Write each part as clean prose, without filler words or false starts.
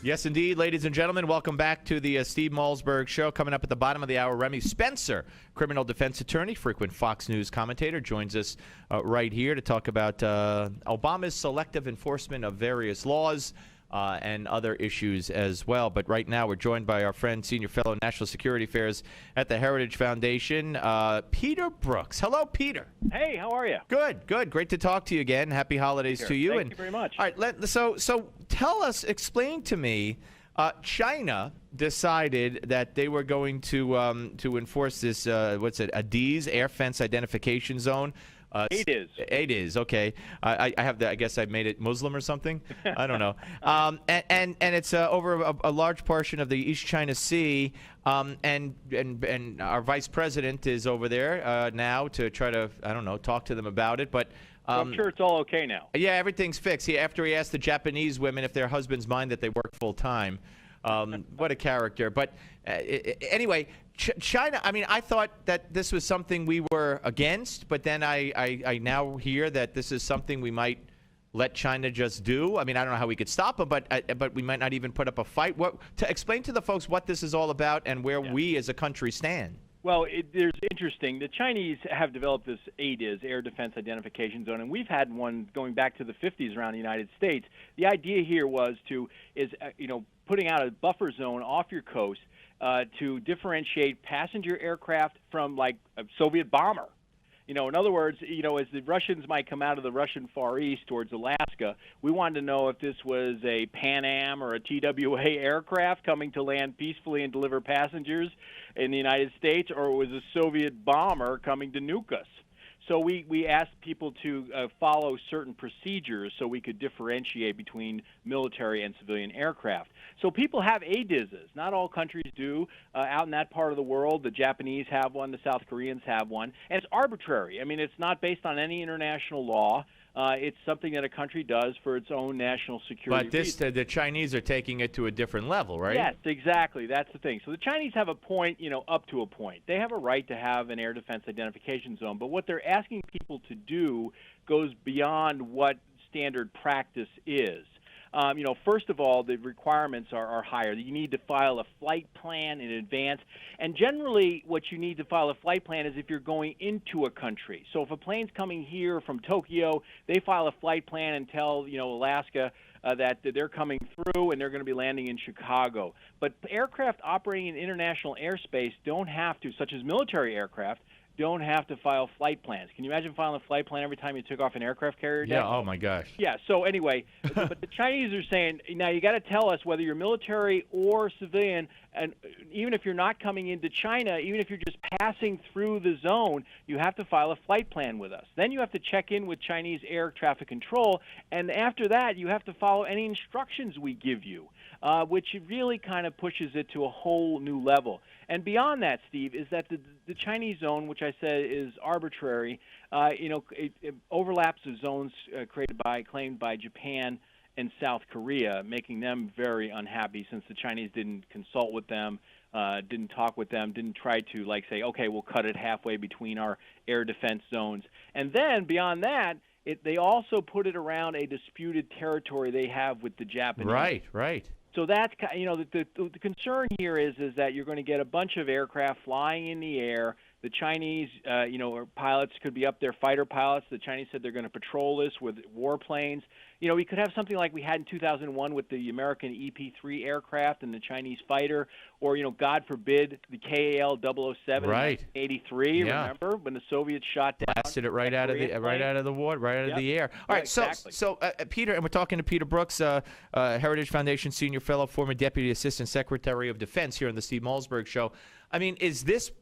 Yes, indeed, ladies and gentlemen. Welcome back to the Steve Malzberg Show. Coming up at the bottom of the hour, Remy Spencer, criminal defense attorney, frequent Fox News commentator, joins us right here to talk about Obama's selective enforcement of various laws and other issues as well. But right now, we're joined by our friend, Senior Fellow National Security Affairs at the Heritage Foundation, Peter Brookes. Hello, Peter. Hey, how are you? Good, good. Great to talk to you again. Happy holidays to you. Thank you very much. All right, so tell us, explain to me, China decided that they were going to enforce this, ADIZ, Air Fence Identification Zone. ADIZ, okay. I have that. I guess I made it Muslim or something. I don't know. And it's over a large portion of the East China Sea. And our vice president is over there now to try to, I don't know, talk to them about it. But I'm sure it's all okay now. Yeah, everything's fixed. After he asked the Japanese women if their husbands mind that they work full time. What a character. But anyway, China, I mean, I thought that this was something we were against, but then I now hear that this is something we might let China just do. I mean, I don't know how we could stop them, but we might not even put up a fight. Explain to the folks what this is all about and where we as a country stand. Well, there's interesting. The Chinese have developed this ADIZ, Air Defense Identification Zone, and we've had one going back to the 50s around the United States. The idea here was putting out a buffer zone off your coast to differentiate passenger aircraft from, like, a Soviet bomber. In other words, as the Russians might come out of the Russian Far East towards Alaska, we wanted to know if this was a Pan Am or a TWA aircraft coming to land peacefully and deliver passengers in the United States, or it was a Soviet bomber coming to nuke us. So we asked people to follow certain procedures so we could differentiate between military and civilian aircraft. So people have ADIZs. Not all countries do. Out in that part of the world, the Japanese have one, the South Koreans have one, and it's arbitrary. I mean, it's not based on any international law. It's something that a country does for its own national security. But the Chinese are taking it to a different level, right? Yes, exactly. That's the thing. So the Chinese have a point, up to a point. They have a right to have an air defense identification zone, but what they're asking people to do goes beyond what standard practice is. First of all, the requirements are higher. You need to file a flight plan in advance. And generally, what you need to file a flight plan is if you're going into a country. So if a plane's coming here from Tokyo, they file a flight plan and tell, Alaska that they're coming through and they're going to be landing in Chicago. But aircraft operating in international airspace don't have to, such as military aircraft, don't have to file flight plans. Can you imagine filing a flight plan every time you took off an aircraft carrier? Yeah, oh my gosh. Yeah, so anyway, but the Chinese are saying, now you got to tell us whether you're military or civilian, and even if you're not coming into China, even if you're just passing through the zone, you have to file a flight plan with us. Then you have to check in with Chinese air traffic control, and after that, you have to follow any instructions we give you, which really kind of pushes it to a whole new level. And beyond that, Steve, is that the Chinese zone, which I said is arbitrary, it overlaps the zones claimed by Japan and South Korea, making them very unhappy since the Chinese didn't consult with them, didn't talk with them, didn't try to, say, okay, we'll cut it halfway between our air defense zones. And then beyond that, they also put it around a disputed territory they have with the Japanese. Right. So that's, the concern here is that you're going to get a bunch of aircraft flying in the air. The Chinese, pilots could be up there, fighter pilots. The Chinese said they're going to patrol this with warplanes. We could have something like we had in 2001 with the American EP-3 aircraft and the Chinese fighter, or, God forbid, the KAL-007 in 1983, remember, when the Soviets shot down. Blasted it right out of the water, right out of the air. All right, exactly. So Peter, and we're talking to Peter Brookes, Heritage Foundation Senior Fellow, former Deputy Assistant Secretary of Defense here on the Steve Malzberg Show. I mean, is this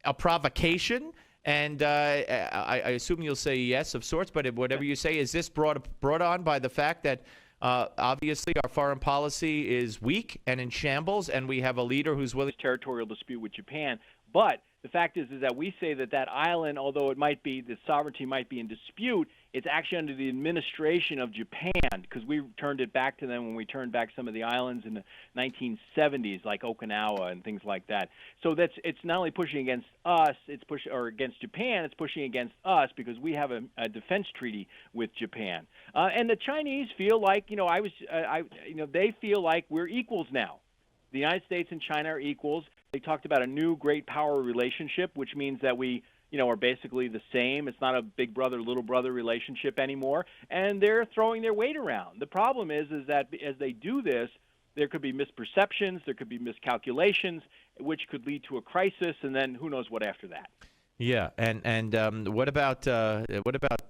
a provocation? And I assume you'll say yes, of sorts, but whatever you say, is this brought on by the fact that obviously our foreign policy is weak and in shambles, and we have a leader who's willing territorial dispute with Japan? But the fact is that we say that island, although it might be, the sovereignty might be in dispute, it's actually under the administration of Japan, because we turned it back to them when we turned back some of the islands in the 1970s, like Okinawa and things like that. So it's not only pushing against us, or against Japan, it's pushing against us because we have a defense treaty with Japan. And the Chinese feel like, they feel like we're equals now. The United States and China are equals. They talked about a new great power relationship, which means that we are basically the same. It's not a big brother, little brother relationship anymore, and they're throwing their weight around. The problem is that as they do this, there could be misperceptions, there could be miscalculations, which could lead to a crisis, and then who knows what after that. Yeah, and what about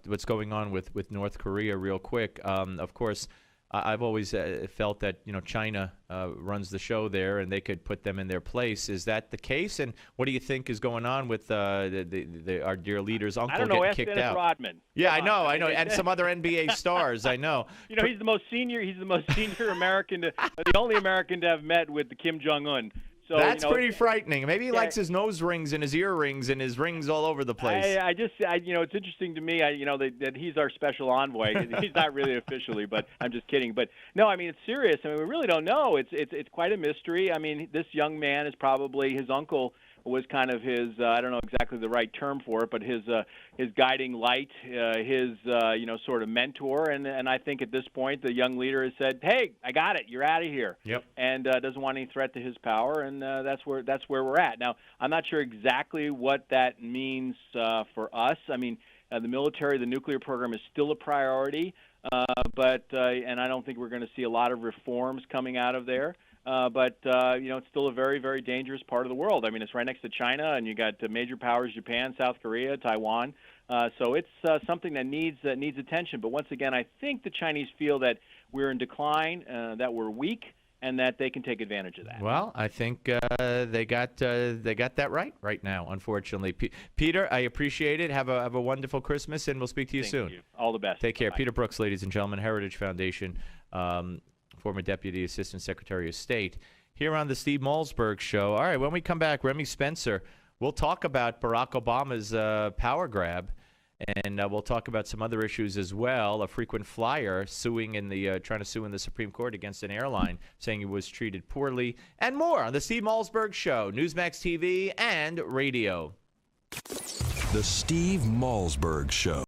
what's going on with North Korea? Real quick, of course. I've always felt that China runs the show there, and they could put them in their place. Is that the case? And what do you think is going on with our dear leader's uncle getting kicked out? Dennis Rodman. Yeah, I know, and some other NBA stars. I know. He's the most senior. He's the most senior American, the only American to have met with the Kim Jong-un. So, that's pretty frightening. Maybe he likes his nose rings and his ear rings and his rings all over the place. It's interesting to me, that he's our special envoy. He's not really officially, but I'm just kidding. But no, I mean, it's serious. I mean, we really don't know. It's quite a mystery. I mean, this young man is probably, his uncle was kind of his, I don't know exactly the right term for it, but his guiding light, his sort of mentor, and I think at this point the young leader has said, "Hey, I got it. You're out of here." Yep. And doesn't want any threat to his power, and that's where we're at now. I'm not sure exactly what that means for us. I mean, the military, the nuclear program is still a priority, but I don't think we're going to see a lot of reforms coming out of there. But it's still a very, very dangerous part of the world. I mean, it's right next to China, and you got major powers: Japan, South Korea, Taiwan. So it's something that needs attention. But once again, I think the Chinese feel that we're in decline, that we're weak, and that they can take advantage of that. Well, I think they got that right now. Unfortunately, Peter, I appreciate it. Have a wonderful Christmas, and we'll speak to you soon. Thank you. All the best. Take care. Bye. Peter Brookes, ladies and gentlemen, Heritage Foundation. Former Deputy Assistant Secretary of State, here on the Steve Malzberg Show. All right, when we come back, Remy Spencer, we'll talk about Barack Obama's power grab, and we'll talk about some other issues as well. A frequent flyer trying to sue in the Supreme Court against an airline, saying he was treated poorly, and more on the Steve Malzberg Show, Newsmax TV and radio. The Steve Malzberg Show.